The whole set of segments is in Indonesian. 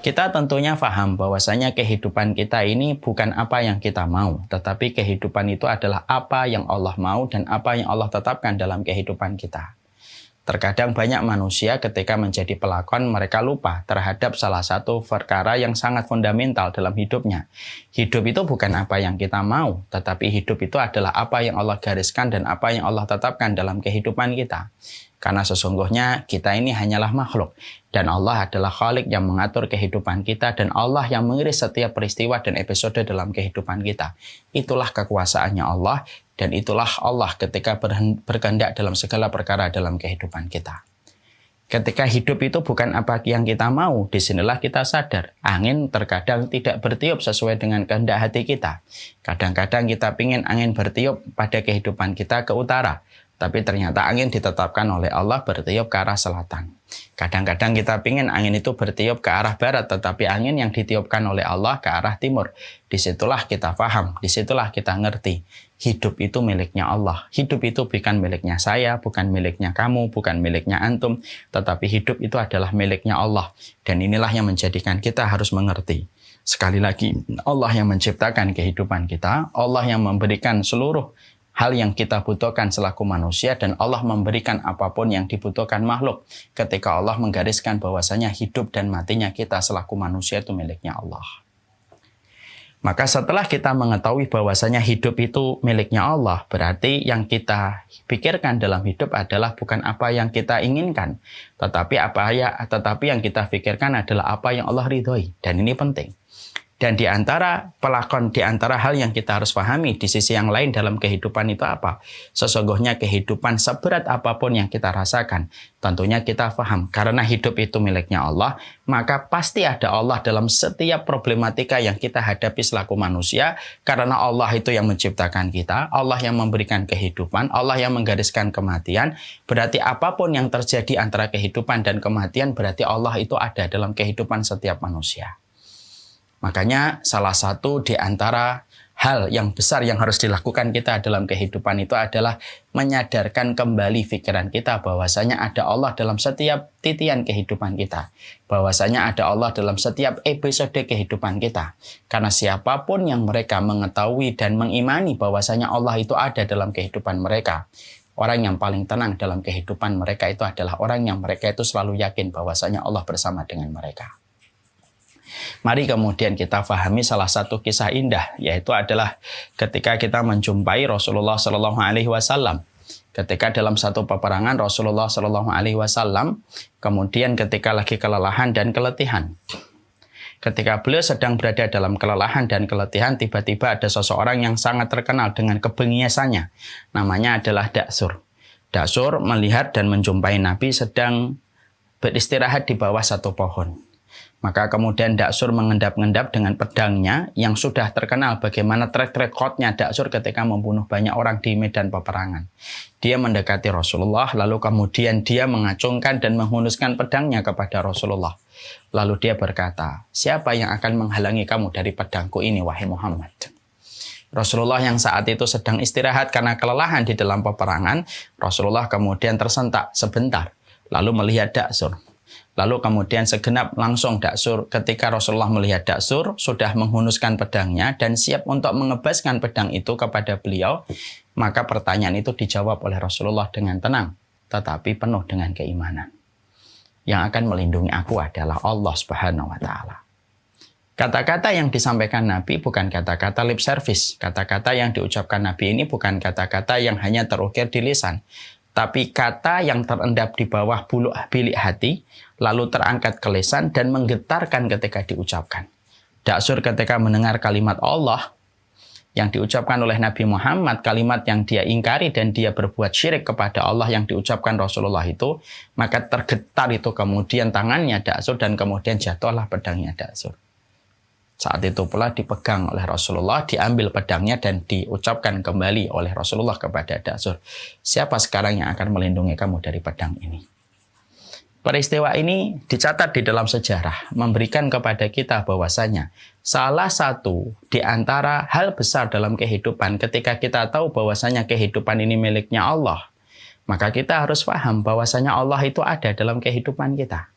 Kita tentunya paham bahwasanya kehidupan kita ini bukan apa yang kita mau, tetapi kehidupan itu adalah apa yang Allah mau dan apa yang Allah tetapkan dalam kehidupan kita. Terkadang banyak manusia ketika menjadi pelakon mereka lupa terhadap salah satu perkara yang sangat fundamental dalam hidupnya. Hidup itu bukan apa yang kita mau, tetapi hidup itu adalah apa yang Allah gariskan dan apa yang Allah tetapkan dalam kehidupan kita. Karena sesungguhnya kita ini hanyalah makhluk dan Allah adalah Khalik yang mengatur kehidupan kita dan Allah yang mengiris setiap peristiwa dan episode dalam kehidupan kita. Itulah kekuasaannya Allah dan itulah Allah ketika berkehendak dalam segala perkara dalam kehidupan kita. Ketika hidup itu bukan apa yang kita mau, disinilah kita sadar. Angin terkadang tidak bertiup sesuai dengan kehendak hati kita. Kadang-kadang kita ingin angin bertiup pada kehidupan kita ke utara. Tapi ternyata angin ditetapkan oleh Allah bertiup ke arah selatan. Kadang-kadang kita ingin angin itu bertiup ke arah barat, tetapi angin yang ditiupkan oleh Allah ke arah timur. Disitulah kita paham, disitulah kita ngerti. Hidup itu miliknya Allah. Hidup itu bukan miliknya saya, bukan miliknya kamu, bukan miliknya antum. Tetapi hidup itu adalah miliknya Allah. Dan inilah yang menjadikan kita harus mengerti. Sekali lagi, Allah yang menciptakan kehidupan kita, Allah yang memberikan seluruh hal yang kita butuhkan selaku manusia dan Allah memberikan apapun yang dibutuhkan makhluk ketika Allah menggariskan bahwasanya hidup dan matinya kita selaku manusia itu miliknya Allah. Maka setelah kita mengetahui bahwasanya hidup itu miliknya Allah, berarti yang kita pikirkan dalam hidup adalah bukan apa yang kita inginkan, tetapi yang kita pikirkan adalah apa yang Allah ridhoi, dan ini penting. Dan di antara hal yang kita harus pahami di sisi yang lain dalam kehidupan itu apa? Sesungguhnya kehidupan seberat apapun yang kita rasakan, tentunya kita paham. Karena hidup itu miliknya Allah, maka pasti ada Allah dalam setiap problematika yang kita hadapi selaku manusia. Karena Allah itu yang menciptakan kita, Allah yang memberikan kehidupan, Allah yang menggariskan kematian. Berarti apapun yang terjadi antara kehidupan dan kematian, berarti Allah itu ada dalam kehidupan setiap manusia. Makanya salah satu di antara hal yang besar yang harus dilakukan kita dalam kehidupan itu adalah menyadarkan kembali pikiran kita bahwasanya ada Allah dalam setiap titian kehidupan kita. Bahwasanya ada Allah dalam setiap episode kehidupan kita. Karena siapapun yang mereka mengetahui dan mengimani bahwasanya Allah itu ada dalam kehidupan mereka, orang yang paling tenang dalam kehidupan mereka itu adalah orang yang mereka itu selalu yakin bahwasanya Allah bersama dengan mereka. Mari kemudian kita pahami salah satu kisah indah, yaitu adalah ketika kita menjumpai Rasulullah SAW. Ketika dalam satu peperangan Rasulullah SAW, kemudian ketika lagi kelelahan dan keletihan. Ketika beliau sedang berada dalam kelelahan dan keletihan, tiba-tiba ada seseorang yang sangat terkenal dengan kebengiasannya. Namanya adalah Daksur. Daksur melihat dan menjumpai Nabi sedang beristirahat di bawah satu pohon. Maka kemudian Daksur mengendap-endap dengan pedangnya yang sudah terkenal bagaimana track recordnya Daksur ketika membunuh banyak orang di medan peperangan. Dia mendekati Rasulullah, lalu kemudian dia mengacungkan dan menghunuskan pedangnya kepada Rasulullah. Lalu dia berkata, siapa yang akan menghalangi kamu dari pedangku ini, wahai Muhammad? Rasulullah yang saat itu sedang istirahat karena kelelahan di dalam peperangan, Rasulullah kemudian tersentak sebentar, lalu melihat Daksur. Lalu kemudian segenap langsung Daksur, ketika Rasulullah melihat Daksur sudah menghunuskan pedangnya dan siap untuk mengebaskan pedang itu kepada beliau, maka pertanyaan itu dijawab oleh Rasulullah dengan tenang, tetapi penuh dengan keimanan. Yang akan melindungi aku adalah Allah Subhanahu wa Ta'ala. Kata-kata yang disampaikan Nabi bukan kata-kata lip service. Kata-kata yang diucapkan Nabi ini bukan kata-kata yang hanya terukir di lisan, tapi kata yang terendap di bawah bulu bilik hati, lalu terangkat ke lisan dan menggetarkan ketika diucapkan. Daksur ketika mendengar kalimat Allah yang diucapkan oleh Nabi Muhammad, kalimat yang dia ingkari dan dia berbuat syirik kepada Allah yang diucapkan Rasulullah itu, maka tergetar itu kemudian tangannya Daksur dan kemudian jatuhlah pedangnya Daksur. Saat itu pula dipegang oleh Rasulullah, diambil pedangnya dan diucapkan kembali oleh Rasulullah kepada Daksur. Siapa sekarang yang akan melindungi kamu dari pedang ini? Peristiwa ini dicatat di dalam sejarah, memberikan kepada kita bahwasanya salah satu di antara hal besar dalam kehidupan ketika kita tahu bahwasanya kehidupan ini miliknya Allah, maka kita harus paham bahwasanya Allah itu ada dalam kehidupan kita.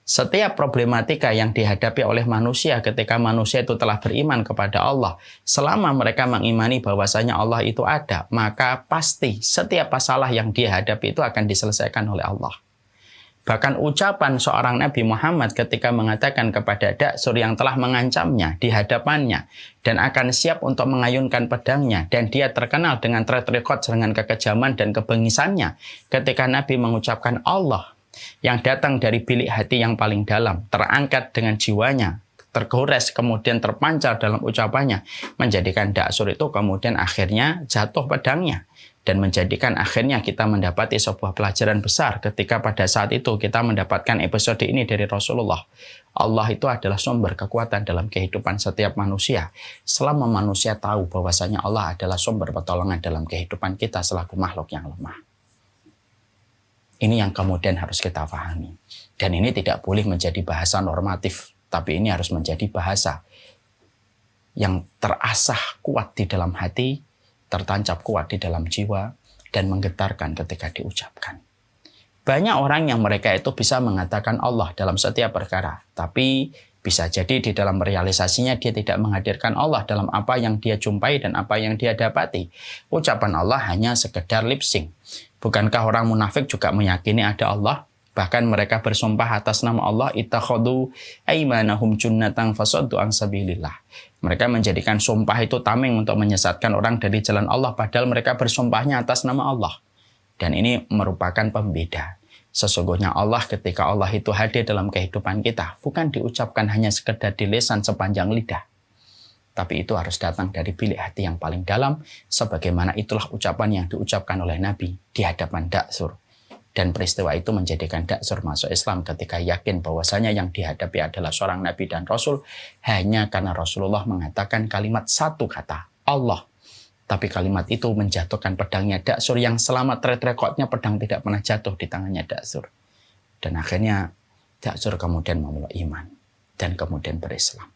Setiap problematika yang dihadapi oleh manusia ketika manusia itu telah beriman kepada Allah, selama mereka mengimani bahwasanya Allah itu ada, maka pasti setiap masalah yang dia hadapi itu akan diselesaikan oleh Allah. Bahkan ucapan seorang Nabi Muhammad ketika mengatakan kepada Da'sur yang telah mengancamnya di hadapannya dan akan siap untuk mengayunkan pedangnya, dan dia terkenal dengan track record dengan kekejaman dan kebengisannya, ketika Nabi mengucapkan Allah yang datang dari bilik hati yang paling dalam, terangkat dengan jiwanya, tergores, kemudian terpancar dalam ucapannya, menjadikan Da'sur itu kemudian akhirnya jatuh pedangnya, dan menjadikan akhirnya kita mendapati sebuah pelajaran besar ketika pada saat itu kita mendapatkan episode ini dari Rasulullah. Allah itu adalah sumber kekuatan dalam kehidupan setiap manusia, selama manusia tahu bahwasanya Allah adalah sumber pertolongan dalam kehidupan kita selaku makhluk yang lemah. Ini yang kemudian harus kita pahami. Dan ini tidak boleh menjadi bahasa normatif, tapi ini harus menjadi bahasa yang terasah kuat di dalam hati, tertancap kuat di dalam jiwa, dan menggetarkan ketika diucapkan. Banyak orang yang mereka itu bisa mengatakan Allah dalam setiap perkara, tapi bisa jadi di dalam realisasinya dia tidak menghadirkan Allah dalam apa yang dia jumpai dan apa yang dia dapati. Ucapan Allah hanya sekedar lip sync. Bukankah orang munafik juga meyakini ada Allah? Bahkan mereka bersumpah atas nama Allah, ittakhadhu aymanahum junnatan fasaddu an sabilillah. Mereka menjadikan sumpah itu tameng untuk menyesatkan orang dari jalan Allah, padahal mereka bersumpahnya atas nama Allah. Dan ini merupakan pembeda. Sesungguhnya Allah, ketika Allah itu hadir dalam kehidupan kita, bukan diucapkan hanya sekedar di lisan sepanjang lidah, tapi itu harus datang dari bilik hati yang paling dalam, sebagaimana itulah ucapan yang diucapkan oleh Nabi di hadapan Da'sur. Dan peristiwa itu menjadikan Da'sur masuk Islam ketika yakin bahwasanya yang dihadapi adalah seorang Nabi dan Rasul, hanya karena Rasulullah mengatakan kalimat satu kata, Allah. Tapi kalimat itu menjatuhkan pedangnya Da'sur yang selama track recordnya pedang tidak pernah jatuh di tangannya Da'sur. Dan akhirnya Da'sur kemudian memulai iman dan kemudian berislam.